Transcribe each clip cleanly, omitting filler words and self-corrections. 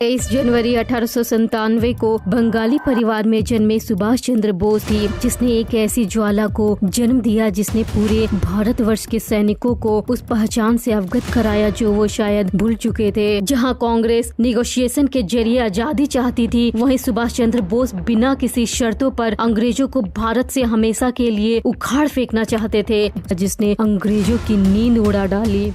23 जनवरी 1897 को बंगाली परिवार में जन्मे सुभाष चंद्र बोस थी, जिसने एक ऐसी ज्वाला को जन्म दिया जिसने पूरे भारतवर्ष के सैनिकों को उस पहचान से अवगत कराया जो वो शायद भूल चुके थे। जहां कांग्रेस निगोशिएशन के जरिए आजादी चाहती थी, वहीं सुभाष चंद्र बोस बिना किसी शर्तों पर अंग्रेजों को भारत से हमेशा के लिए उखाड़ फेंकना चाहते थे, जिसने अंग्रेजों की नींद उड़ा डाली।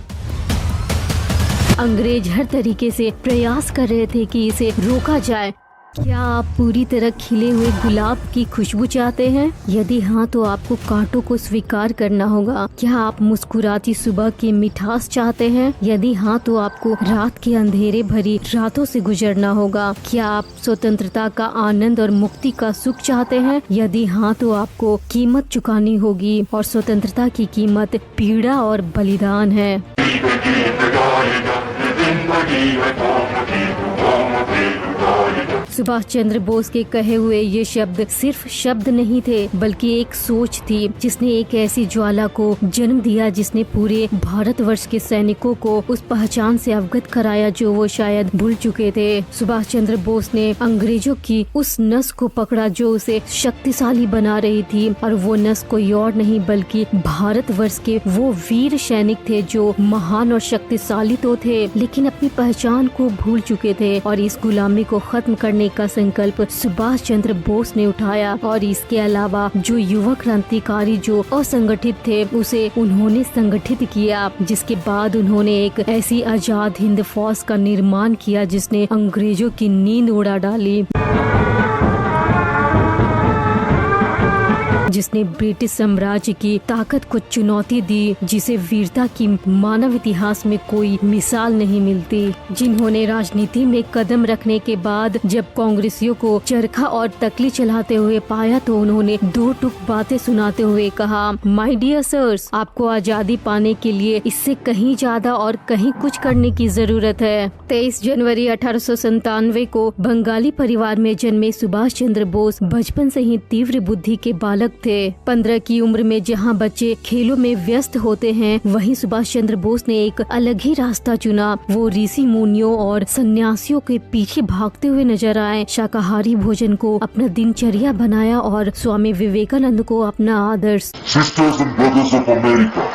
अंग्रेज हर तरीके से प्रयास कर रहे थे कि इसे रोका जाए। क्या आप पूरी तरह खिले हुए गुलाब की खुशबू चाहते हैं? यदि हाँ, तो आपको कांटों को स्वीकार करना होगा। क्या आप मुस्कुराती सुबह की मिठास चाहते हैं? यदि हाँ, तो आपको रात के अंधेरे भरी रातों से गुजरना होगा। क्या आप स्वतंत्रता का आनंद और मुक्ति का सुख चाहते हैं? यदि हाँ, तो आपको कीमत चुकानी होगी, और स्वतंत्रता की कीमत पीड़ा और बलिदान है। सुभाष चंद्र बोस के कहे हुए ये शब्द सिर्फ शब्द नहीं थे, बल्कि एक सोच थी जिसने एक ऐसी ज्वाला को जन्म दिया जिसने पूरे भारतवर्ष के सैनिकों को उस पहचान से अवगत कराया जो वो शायद भूल चुके थे। सुभाष चंद्र बोस ने अंग्रेजों की उस नस को पकड़ा जो उसे शक्तिशाली बना रही थी, और वो नस कोई और नहीं बल्कि भारतवर्ष के वो वीर सैनिक थे जो महान और शक्तिशाली तो थे, लेकिन अपनी पहचान को भूल चुके थे। और इस गुलामी को खत्म करने का संकल्प सुभाष चंद्र बोस ने उठाया। और इसके अलावा जो युवा क्रांतिकारी जो असंगठित थे, उसे उन्होंने संगठित किया, जिसके बाद उन्होंने एक ऐसी आजाद हिंद फौज का निर्माण किया जिसने अंग्रेजों की नींद उड़ा डाली, जिसने ब्रिटिश साम्राज्य की ताकत को चुनौती दी, जिसे वीरता की मानव इतिहास में कोई मिसाल नहीं मिलती। जिन्होंने राजनीति में कदम रखने के बाद जब कांग्रेसियों को चरखा और तकली चलाते हुए पाया, तो उन्होंने दो टूक बातें सुनाते हुए कहा, माय डियर सर्स, आपको आजादी पाने के लिए इससे कहीं ज्यादा और कहीं कुछ करने की जरूरत है। 23 जनवरी 1897 को बंगाली परिवार में जन्मे सुभाष चंद्र बोस बचपन से ही तीव्र बुद्धि के बालक थे। 15 की उम्र में जहां बच्चे खेलों में व्यस्त होते हैं, वहीं सुभाष चंद्र बोस ने एक अलग ही रास्ता चुना। वो ऋषि मुनियों और सन्यासियों के पीछे भागते हुए नजर आए, शाकाहारी भोजन को अपना दिनचर्या बनाया और स्वामी विवेकानंद को अपना आदर्श। Sisters and brothers of America.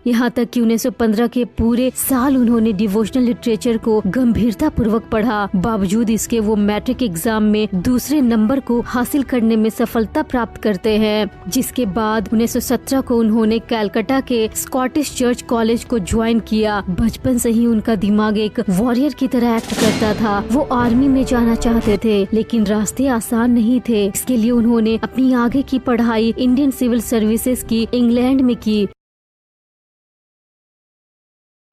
यहाँ तक कि 1915 के पूरे साल उन्होंने डिवोशनल लिटरेचर को गंभीरता पूर्वक पढ़ा। बावजूद इसके वो मैट्रिक एग्जाम में दूसरे नंबर को हासिल करने में सफलता प्राप्त करते हैं, जिसके बाद 1917 को उन्होंने कलकत्ता के स्कॉटिश चर्च कॉलेज को ज्वाइन किया। बचपन से ही उनका दिमाग एक वॉरियर की तरह एक्ट करता था। वो आर्मी में जाना चाहते थे, लेकिन रास्ते आसान नहीं थे। इसके लिए उन्होंने अपनी आगे की पढ़ाई इंडियन सिविल सर्विसेज की इंग्लैंड में की,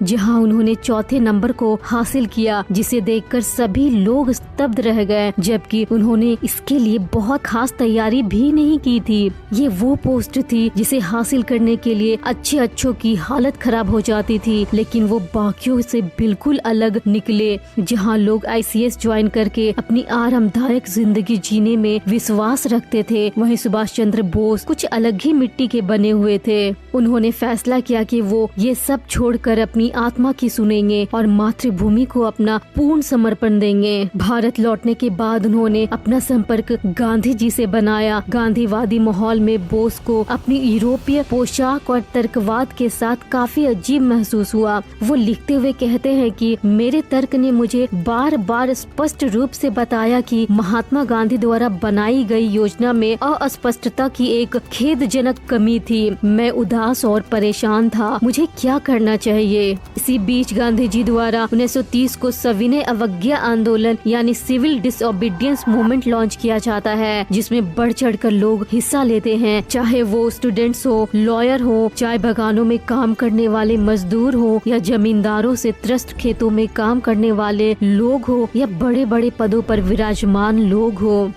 जहां उन्होंने चौथे नंबर को हासिल किया, जिसे देखकर सभी लोग स्तब्ध रह गए, जबकि उन्होंने इसके लिए बहुत खास तैयारी भी नहीं की थी। ये वो पोस्ट थी जिसे हासिल करने के लिए अच्छों की हालत खराब हो जाती थी, लेकिन वो बाकियों से बिल्कुल अलग निकले, जहां लोग ICS ज्वाइन करके अपनी आरामदायक जिंदगी जीने में विश्वास रखते थे, वहीं सुभाष चंद्र बोस कुछ अलग ही मिट्टी के बने हुए थे। उन्होंने फैसला किया कि वो ये सब छोड़कर अपनी आत्मा की सुनेंगे और मातृभूमि को अपना पूर्ण समर्पण देंगे। भारत लौटने के बाद उन्होंने अपना संपर्क गांधी जी से बनाया। गांधीवादी माहौल में बोस को अपनी यूरोपीय पोशाक और तर्कवाद के साथ काफी अजीब महसूस हुआ। वो लिखते हुए कहते हैं कि मेरे तर्क ने मुझे बार बार स्पष्ट रूप से बताया कि महात्मा गांधी द्वारा बनाई गई योजना में अस्पष्टता की एक खेदजनक कमी थी। मैं उदास और परेशान था, मुझे क्या करना चाहिए। इसी बीच गांधी जी द्वारा 1930 को सविनय अवज्ञा आंदोलन यानी सिविल डिसओबीडियंस मूवमेंट लॉन्च किया जाता है, जिसमें बढ़ चढ़कर लोग हिस्सा लेते हैं, चाहे वो स्टूडेंट्स हो, लॉयर हो, चाय बागानों में काम करने वाले मजदूर हो, या जमींदारों से त्रस्त खेतों में काम करने वाले लोग हो, या बड़े बड़े पदों पर विराजमान लोग हो।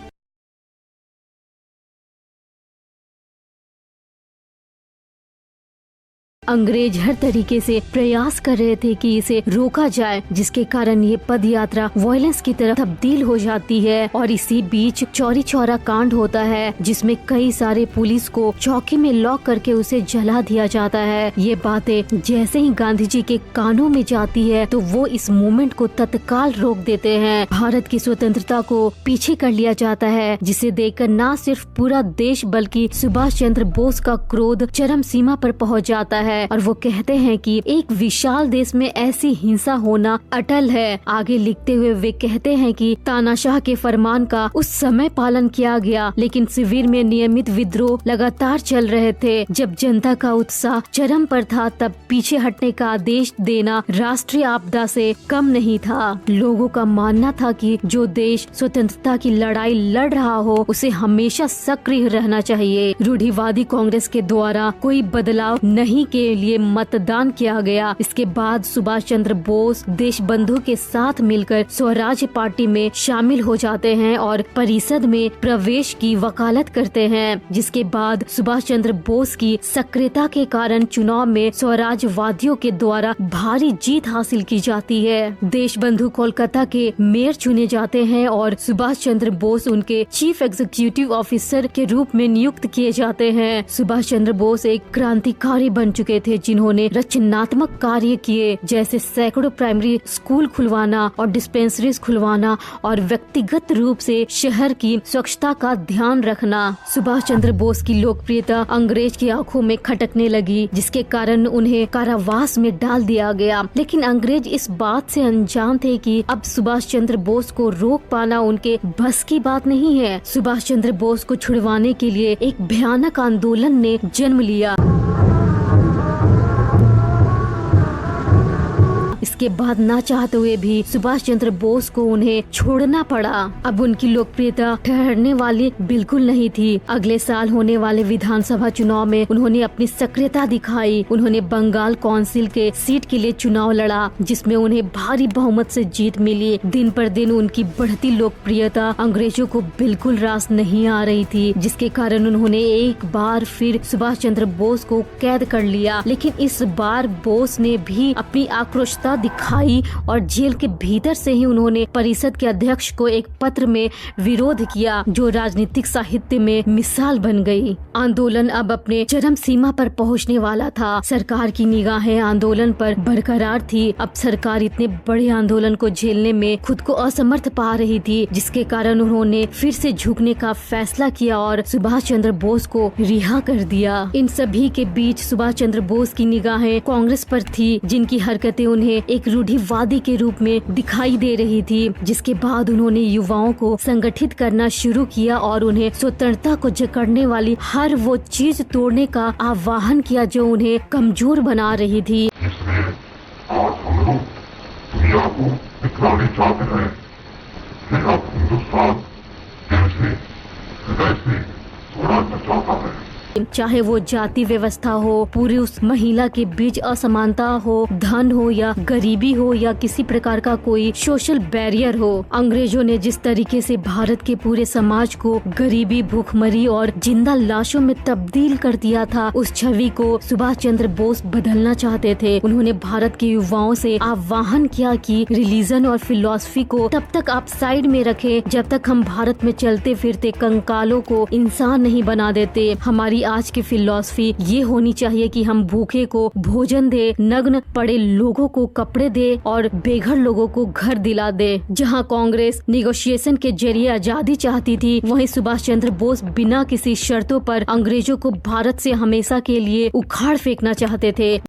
अंग्रेज हर तरीके से प्रयास कर रहे थे कि इसे रोका जाए, जिसके कारण ये पद यात्रा वायलेंस की तरफ तब्दील हो जाती है। और इसी बीच चौरी चौरा कांड होता है, जिसमें कई सारे पुलिस को चौकी में लॉक करके उसे जला दिया जाता है। ये बातें जैसे ही गांधी जी के कानों में जाती है तो वो इस मूवमेंट को तत्काल रोक देते हैं। भारत की स्वतंत्रता को पीछे कर लिया जाता है, जिसे देखकर न सिर्फ पूरा देश बल्कि सुभाष चंद्र बोस का क्रोध चरम सीमा पर पहुंच जाता है और वो कहते हैं कि एक विशाल देश में ऐसी हिंसा होना अटल है। आगे लिखते हुए वे कहते हैं कि तानाशाह के फरमान का उस समय पालन किया गया, लेकिन शिविर में नियमित विद्रोह लगातार चल रहे थे। जब जनता का उत्साह चरम पर था तब पीछे हटने का आदेश देना राष्ट्रीय आपदा से कम नहीं था। लोगों का मानना था कि जो देश स्वतंत्रता की लड़ाई लड़ रहा हो उसे हमेशा सक्रिय रहना चाहिए। रूढ़िवादी कांग्रेस के द्वारा कोई बदलाव नहीं के लिए मतदान किया गया। इसके बाद सुभाष चंद्र बोस देशबंधु के साथ मिलकर स्वराज्य पार्टी में शामिल हो जाते हैं और परिषद में प्रवेश की वकालत करते हैं, जिसके बाद सुभाष चंद्र बोस की सक्रियता के कारण चुनाव में स्वराज्यवादियों के द्वारा भारी जीत हासिल की जाती है। देशबंधु कोलकाता के मेयर चुने जाते हैं और सुभाष चंद्र बोस उनके चीफ एग्जीक्यूटिव ऑफिसर के रूप में नियुक्त किए जाते हैं। सुभाष चंद्र बोस एक क्रांतिकारी बन चुके थे, जिन्होंने रचनात्मक कार्य किए, जैसे सैकड़ों प्राइमरी स्कूल खुलवाना और डिस्पेंसरीज खुलवाना और व्यक्तिगत रूप से शहर की स्वच्छता का ध्यान रखना। सुभाष चंद्र बोस की लोकप्रियता अंग्रेज की आंखों में खटकने लगी, जिसके कारण उन्हें कारावास में डाल दिया गया। लेकिन अंग्रेज इस बात से अनजान थे कि अब सुभाष चंद्र बोस को रोक पाना उनके बस की बात नहीं है। सुभाष चंद्र बोस को छुड़वाने के लिए एक भयानक आंदोलन ने जन्म लिया। इसके बाद ना चाहते हुए भी सुभाष चंद्र बोस को उन्हें छोड़ना पड़ा। अब उनकी लोकप्रियता ठहरने वाली बिल्कुल नहीं थी। अगले साल होने वाले विधानसभा चुनाव में उन्होंने अपनी सक्रियता दिखाई। उन्होंने बंगाल काउंसिल के सीट के लिए चुनाव लड़ा, जिसमें उन्हें भारी बहुमत से जीत मिली। दिन पर दिन उनकी बढ़ती लोकप्रियता अंग्रेजों को बिल्कुल रास नहीं आ रही थी, जिसके कारण उन्होंने एक बार फिर सुभाष चंद्र बोस को कैद कर लिया। लेकिन इस बार बोस ने भी अपनी आक्रोशता दिखाई और जेल के भीतर से ही उन्होंने परिषद के अध्यक्ष को एक पत्र में विरोध किया, जो राजनीतिक साहित्य में मिसाल बन गई। आंदोलन अब अपने चरम सीमा पर पहुंचने वाला था। सरकार की निगाहें आंदोलन पर बरकरार थी। अब सरकार इतने बड़े आंदोलन को झेलने में खुद को असमर्थ पा रही थी, जिसके कारण उन्होंने फिर से झुकने का फैसला किया और सुभाष चंद्र बोस को रिहा कर दिया। इन सभी के बीच सुभाष चंद्र बोस की निगाहें कांग्रेस पर थी, जिनकी हरकतें उन्हें एक रूढ़िवादी के रूप में दिखाई दे रही थी। जिसके बाद उन्होंने युवाओं को संगठित करना शुरू किया और उन्हें स्वतंत्रता को जकड़ने वाली हर वो चीज तोड़ने का आह्वान किया जो उन्हें कमजोर बना रही थी। आज हम लोग दुनिया को दिखलाने चाहते हैं कि अब हिंदुस्तान कैसे वैसे स्वराज्य चाहता है। चाहे वो जाति व्यवस्था हो, पूरी उस महिला के बीच असमानता हो, धन हो या गरीबी हो या किसी प्रकार का कोई सोशल बैरियर हो। अंग्रेजों ने जिस तरीके से भारत के पूरे समाज को गरीबी, भूखमरी और जिंदा लाशों में तब्दील कर दिया था, उस छवि को सुभाष चंद्र बोस बदलना चाहते थे। उन्होंने भारत के युवाओं से आह्वान किया कि रिलीजन और फिलॉसफी को तब तक आप साइड में रखें जब तक हम भारत में चलते फिरते कंकालों को इंसान नहीं बना देते। हमारी आज की फिलॉसफी ये होनी चाहिए कि हम भूखे को भोजन दे, नग्न पड़े लोगों को कपड़े दे और बेघर लोगों को घर दिला दे। जहां कांग्रेस निगोशिएशन के जरिए आजादी चाहती थी, वहीं सुभाष चंद्र बोस बिना किसी शर्तों पर अंग्रेजों को भारत से हमेशा के लिए उखाड़ फेंकना चाहते थे।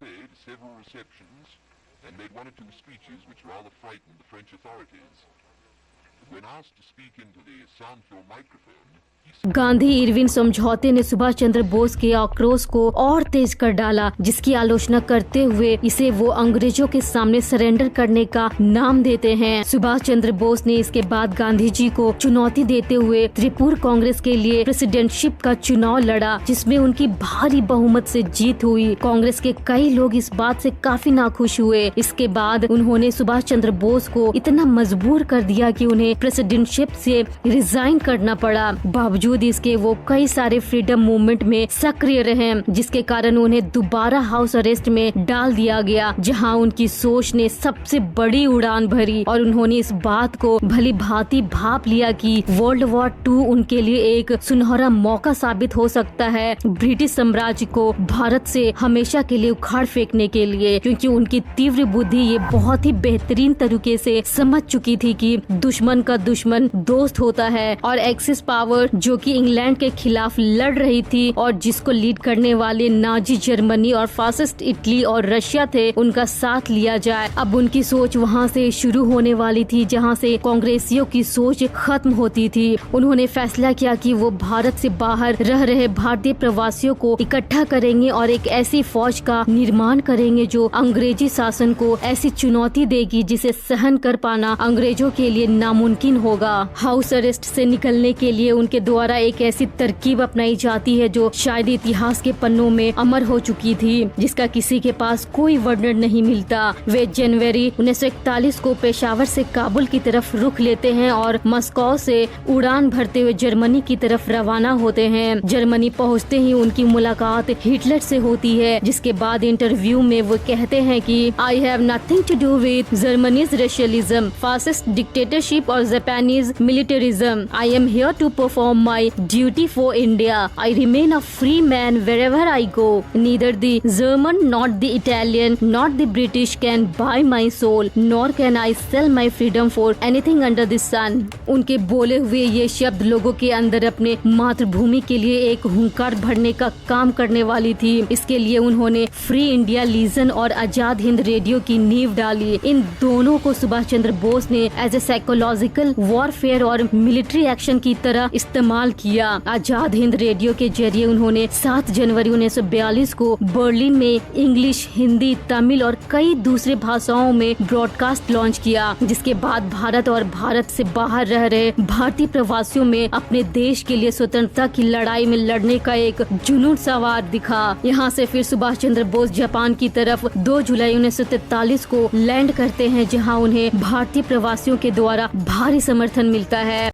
गांधी इरविन समझौते ने सुभाष चंद्र बोस के आक्रोश को और तेज कर डाला, जिसकी आलोचना करते हुए इसे वो अंग्रेजों के सामने सरेंडर करने का नाम देते हैं। सुभाष चंद्र बोस ने इसके बाद गांधी जी को चुनौती देते हुए त्रिपुर कांग्रेस के लिए प्रेसिडेंटशिप का चुनाव लड़ा, जिसमें उनकी भारी बहुमत से जीत हुई। कांग्रेस के कई लोग इस बात से काफी नाखुश हुए। इसके बाद उन्होंने सुभाष चंद्र बोस को इतना मजबूर कर दिया कि उन्हें प्रेसिडेंटशिप से रिजाइन करना पड़ा। बावजूद बावजूद इसके वो कई सारे फ्रीडम मूवमेंट में सक्रिय रहे, जिसके कारण उन्हें दोबारा हाउस अरेस्ट में डाल दिया गया, जहां उनकी सोच ने सबसे बड़ी उड़ान भरी और उन्होंने इस बात को भली भांति भाप लिया कि वर्ल्ड वॉर 2 उनके लिए एक सुनहरा मौका साबित हो सकता है ब्रिटिश साम्राज्य को भारत से हमेशा के लिए उखाड़ फेंकने के लिए, क्योंकि उनकी तीव्र बुद्धि ये बहुत ही बेहतरीन तरीके से समझ चुकी थी कि दुश्मन का दुश्मन दोस्त होता है। और एक्सिस पावर जो कि इंग्लैंड के खिलाफ लड़ रही थी और जिसको लीड करने वाले नाजी जर्मनी और फासिस्ट इटली और रशिया थे, उनका साथ लिया जाए। अब उनकी सोच वहाँ से शुरू होने वाली थी जहाँ से कांग्रेसियों की सोच खत्म होती थी। उन्होंने फैसला किया कि वो भारत से बाहर रह रहे भारतीय प्रवासियों को इकट्ठा करेंगे और एक ऐसी फौज का निर्माण करेंगे जो अंग्रेजी शासन को ऐसी चुनौती देगी जिसे सहन कर पाना अंग्रेजों के लिए नामुमकिन होगा। हाउस अरेस्ट से निकलने के लिए उनके द्वारा एक ऐसी तरकीब अपनाई जाती है जो शायद इतिहास के पन्नों में अमर हो चुकी थी, जिसका किसी के पास कोई वर्णन नहीं मिलता। वे जनवरी 1941 को पेशावर से काबुल की तरफ रुख लेते हैं और मस्को से उड़ान भरते हुए जर्मनी की तरफ रवाना होते हैं। जर्मनी पहुंचते ही उनकी मुलाकात हिटलर से होती है, जिसके बाद इंटरव्यू में वो कहते हैं कि I have nothing to do with Germany's racialism, fascist dictatorship और Japanese militarism. I am here to perform my duty for India. I remain a free man wherever I go. Neither the German not the Italian not the British can buy my soul nor can I sell my freedom for anything under the sun. उनके बोले हुए ये शब्द लोगों के अंदर अपने मातृभूमि के लिए एक हुंकार भरने का काम करने वाली थी। इसके लिए उन्होंने फ्री इंडिया लीजन और आजाद हिंद रेडियो की नींव डाली। इन दोनों को सुभाष चंद्र बोस ने एज ए साइकोलॉजिकल वॉरफेयर और मिलिट्री एक्शन की तरह इस्तेमाल किया। आजाद हिंद रेडियो के जरिए उन्होंने 7 जनवरी 1942 को बर्लिन में इंग्लिश, हिंदी, तमिल और कई दूसरे भाषाओं में ब्रॉडकास्ट लॉन्च किया, जिसके बाद भारत और भारत से बाहर रह रहे भारतीय प्रवासियों में अपने देश के लिए स्वतंत्रता की लड़ाई में लड़ने का एक जुनून सवार दिखा। यहाँ से फिर सुभाष चंद्र बोस जापान की तरफ 2 जुलाई 1943 को लैंड करते हैं, जहाँ उन्हें भारतीय प्रवासियों के द्वारा भारी समर्थन मिलता है।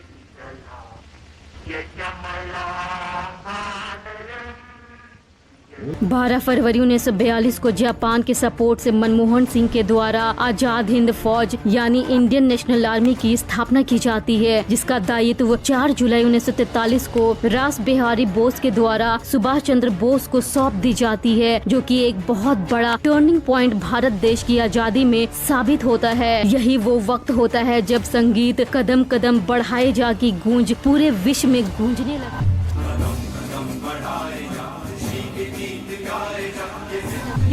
12 फरवरी 1942 को जापान के सपोर्ट से मनमोहन सिंह के द्वारा आजाद हिंद फौज यानी इंडियन नेशनल आर्मी की स्थापना की जाती है, जिसका दायित्व 4 जुलाई 1943 को रास बिहारी बोस के द्वारा सुभाष चंद्र बोस को सौंप दी जाती है, जो कि एक बहुत बड़ा टर्निंग पॉइंट भारत देश की आजादी में साबित होता है। यही वो वक्त होता है जब संगीत कदम कदम बढ़ाए जा की गूंज पूरे विश्व में गूंजने लगा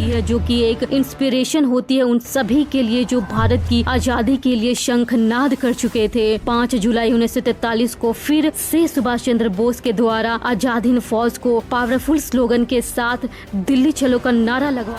है, जो कि एक इंस्पिरेशन होती है उन सभी के लिए जो भारत की आजादी के लिए शंखनाद कर चुके थे। 5 जुलाई 1943 को फिर से सुभाष चंद्र बोस के द्वारा आजाद हिंद फौज को पावरफुल स्लोगन के साथ दिल्ली चलो का नारा लगवा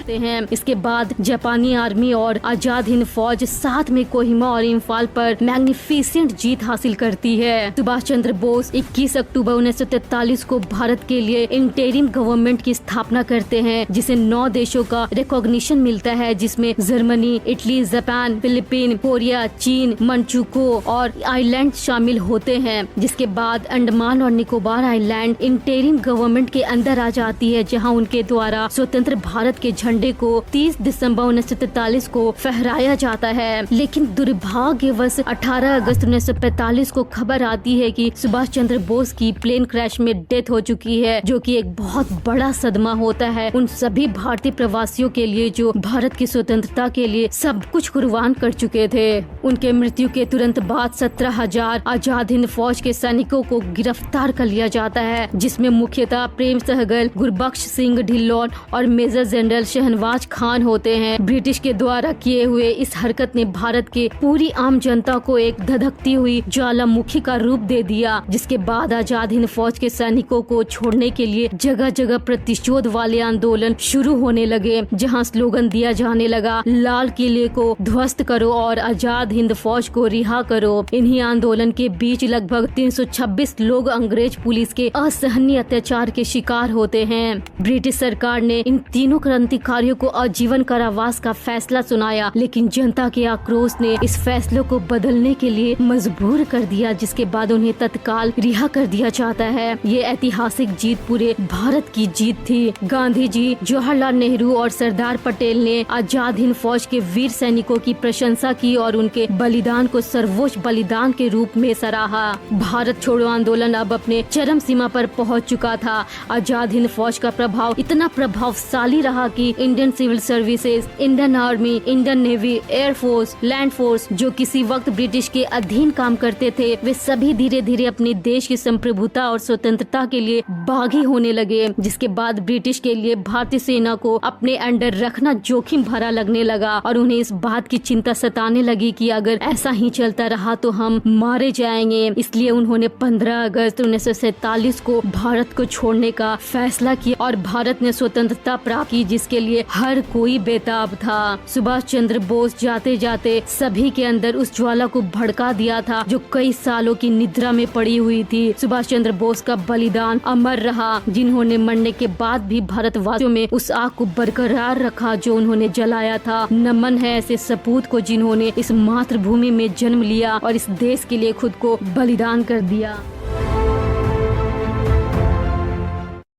हैं। इसके बाद जापानी आर्मी और आजाद हिंद फौज साथ में कोहिमा और इम्फाल पर मैग्निफिसेंट जीत हासिल करती है। सुभाष चंद्र बोस 21 अक्टूबर 1943 को भारत के लिए इंटरिम गवर्नमेंट की स्थापना करते हैं, जिसे 9 देशों का रिकॉग्निशन मिलता है, जिसमें Germany, Italy, Japan, Philippine, Korea, चीन, मंचुको और आइलैंड शामिल होते हैं। जिसके बाद अंडमान और निकोबार आइलैंड इंटरिम गवर्नमेंट के अंदर आ जाती है, जहाँ उनके द्वारा स्वतंत्र भारत के झंडे को 30 दिसंबर 1943 को फहराया जाता है। लेकिन दुर्भाग्यवश 18 अगस्त 1945 को खबर आती है कि सुभाष चंद्र बोस की प्लेन क्रैश में डेथ हो चुकी है, जो कि एक बहुत बड़ा सदमा होता है उन सभी भारतीय प्रवासियों के लिए जो भारत की स्वतंत्रता के लिए सब कुछ कुर्बान कर चुके थे। उनके मृत्यु के तुरंत बाद 17,000 आजाद हिंद फौज के सैनिकों को गिरफ्तार कर लिया जाता है, जिसमें मुख्यतः प्रेम सहगल, गुरबख्श सिंह ढिल्लोन और मेजर जनरल शहनवाज खान होते हैं। ब्रिटिश के द्वारा किए हुए इस हरकत ने भारत के पूरी आम जनता को एक धधकती हुई ज्वालामुखी का रूप दे दिया, जिसके बाद आजाद हिंद फौज के सैनिकों को छोड़ने के लिए जगह जगह प्रतिशोध वाले आंदोलन शुरू होने लगे, जहां स्लोगन दिया जाने लगा, लाल किले को ध्वस्त करो और आजाद हिंद फौज को रिहा करो। इन्हीं आंदोलन के बीच लगभग 326 लोग अंग्रेज पुलिस के असहनीय अत्याचार के शिकार होते हैं। ब्रिटिश सरकार ने इन तीनों क्रांतिकारियों को आजीवन कारावास का फैसला सुनाया, लेकिन जनता के आक्रोश ने इस फैसले को बदलने के लिए मजबूर कर दिया, जिसके बाद उन्हें तत्काल रिहा कर दिया जाता है। ये ऐतिहासिक जीत पूरे भारत की जीत थी। गांधी जी, जवाहरलाल नेहरू और सरदार पटेल ने आजाद हिंद फौज के वीर सैनिकों की प्रशंसा की और उनके बलिदान को सर्वोच्च बलिदान के रूप में सराहा। भारत छोड़ो आंदोलन अब अपने चरम सीमा पर पहुंच चुका था। आजाद हिंद फौज का प्रभाव इतना प्रभावशाली रहा कि Indian civil services, Indian army, Indian navy, air force, land force जो किसी वक्त ब्रिटिश के अधीन काम करते थे, वे सभी धीरे धीरे अपने देश की संप्रभुता और स्वतंत्रता के लिए बागी होने लगे, जिसके बाद ब्रिटिश के लिए भारतीय सेना को अपने अंडर रखना जोखिम भरा लगने लगा और उन्हें इस बात की चिंता सताने लगी कि अगर ऐसा ही चलता रहा तो हम मारे जाएंगे। इसलिए उन्होंने 15 अगस्त 1947 को भारत को छोड़ने का फैसला किया और भारत ने स्वतंत्रता प्राप्त की, जिसके लिए हर कोई बेताब था। सुभाष चंद्र बोस जाते जाते सभी के अंदर उस ज्वाला को भड़का दिया था जो कई सालों की निद्रा में पड़ी हुई थी। सुभाष चंद्र बोस का बलिदान अमर रहा, जिन्होंने मरने के बाद भी भारतवासियों में उस आग को बरकरार रखा जो उन्होंने जलाया था। नमन है ऐसे सपूत को जिन्होंने इस मातृभूमि में जन्म लिया और इस देश के लिए खुद को बलिदान कर दिया।